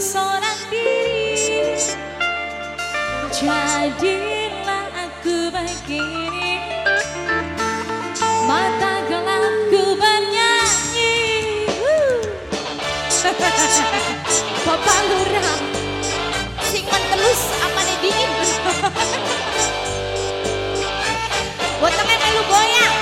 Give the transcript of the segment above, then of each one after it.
seorang diri. Jadilah aku begini, mata gelapku bernyanyi. Bapak Lurah sing mentelus amane dingin. Wetenge melu goyang.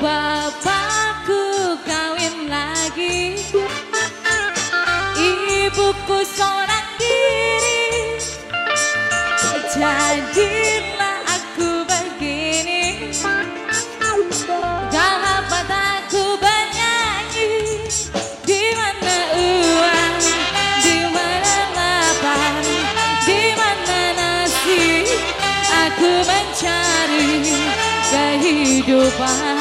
Bapakku kawin lagi, ibuku seorang diri. Jadilah aku begini, gak aku bernyanyi. Di mana uang, di mana lapar, di mana nasi, aku mencari kehidupan.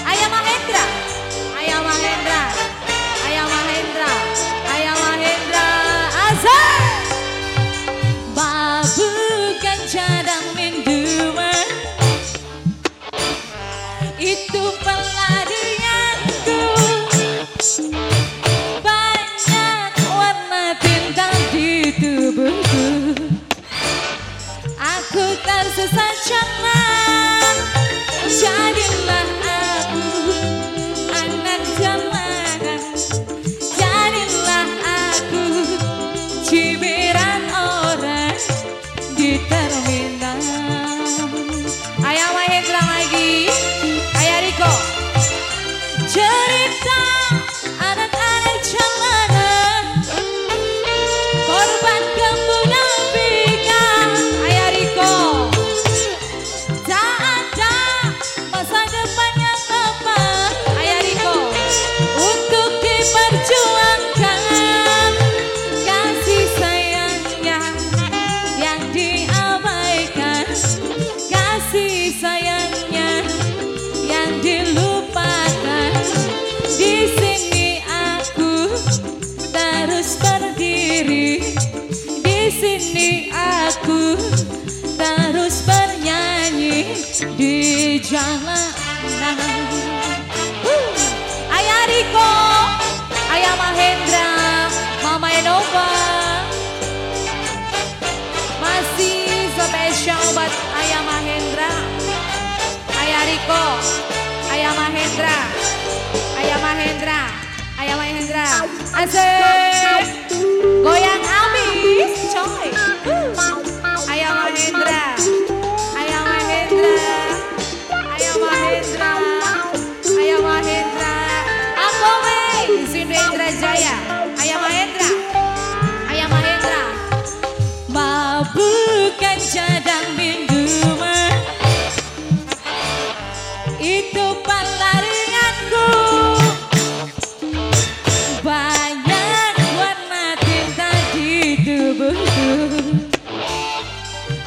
Ayah Mahendra, Ayah Mahendra, Ayah Mahendra, Ayah Mahendra, Azhar. Babu kan cadang minduman, itu pelarianku. Banyak warna tinta di tubuhku, aku tersesat jalan. Jadilah aku anak jalanan, jadilah aku cibiran orang di terminal. Ayah Mahendra lagi, Ayah Riko. Cerita anak-anak jalanan, korban kemunafikan. Ayah Riko. Tak ada masa depan yang tepat, Ayah Riko, untuk diperjuangkan. Kasih sayangnya yang diabaikan, kasih sayangnya yang dilupakan. Di sini aku terus berdiri, di sini aku terus bernyanyi di jalanan. Ayah Riko, Ayah Mahendra, Mama Enova, masih spesial buat Ayah Mahendra, Ayah Riko, Ayah Mahendra, Ayah Mahendra, Ayah Mahendra. Asik, goyang abis coy. Ayah Mahendra, Ayah Mahendra, Ayah Mahendra, Ayah Mahendra. Aku weh, Sindendra Jaya. Ayah Mahendra, Ayah Mahendra. Bukan cadang minuman, itu pelarianku. Banyak warna tinta di tubuhku,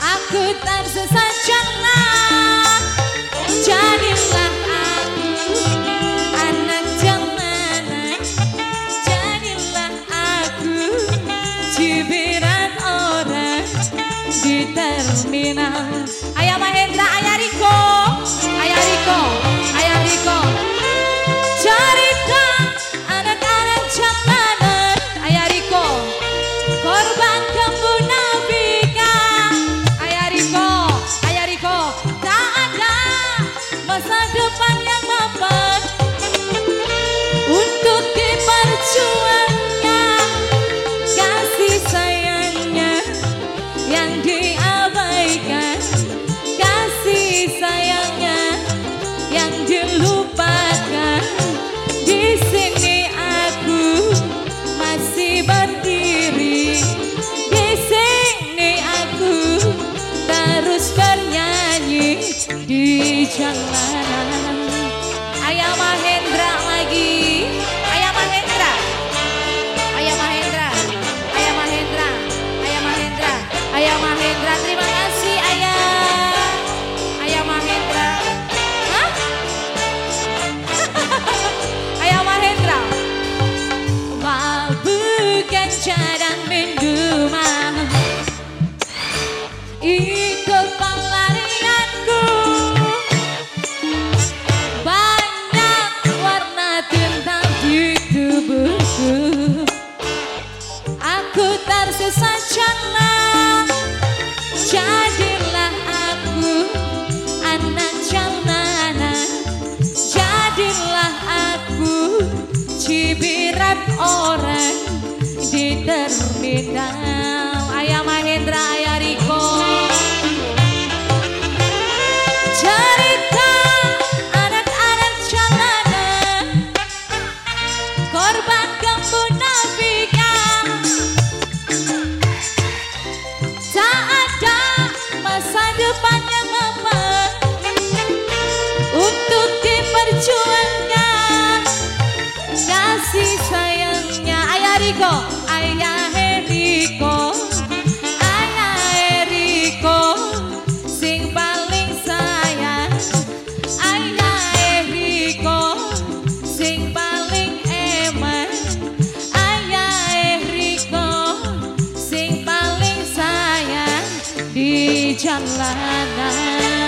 aku tersesat jalan. Jadilah aku anak jalanan, jadilah aku cibiran orang di terminal. Ayah Mahendra, Ayah Riko, Ayah Riko, Ayah Riko. Cerita anak-anak jalanan, Ayah Riko, korban kemunafikan. Ayah Riko, Ayah Riko. Tak ada masa depan yang mapan untuk diperjuangkan. Kasih sayangnya yang diabaikan, kasih sayangnya yang dilupakan. Di sini aku masih berdiri, di sini aku terus bernyanyi di jalanan. Ayah Mahendra lagi, Ayah Mahendra, Ayah Mahendra, Ayah Mahendra, Ayah Mahendra, Ayah Mahendra. Terima kasih Ayah, Ayah Mahendra. Hah? Ayah Mahendra. Bukan cadang minuman, ikut pelarianku. Minang Ayah Mahendra, Ayah Riko. Cerita anak-anak jalanan, korban kemunafikan. Tak ada masa depan yang memang untuk diperjuangkan. Kasih sayangnya Ayah Riko, Ayah Eriko, Ayah Eriko sing paling sayang. Ayah Eriko sing paling eman. Ayah Eriko sing paling sayang di jalanan.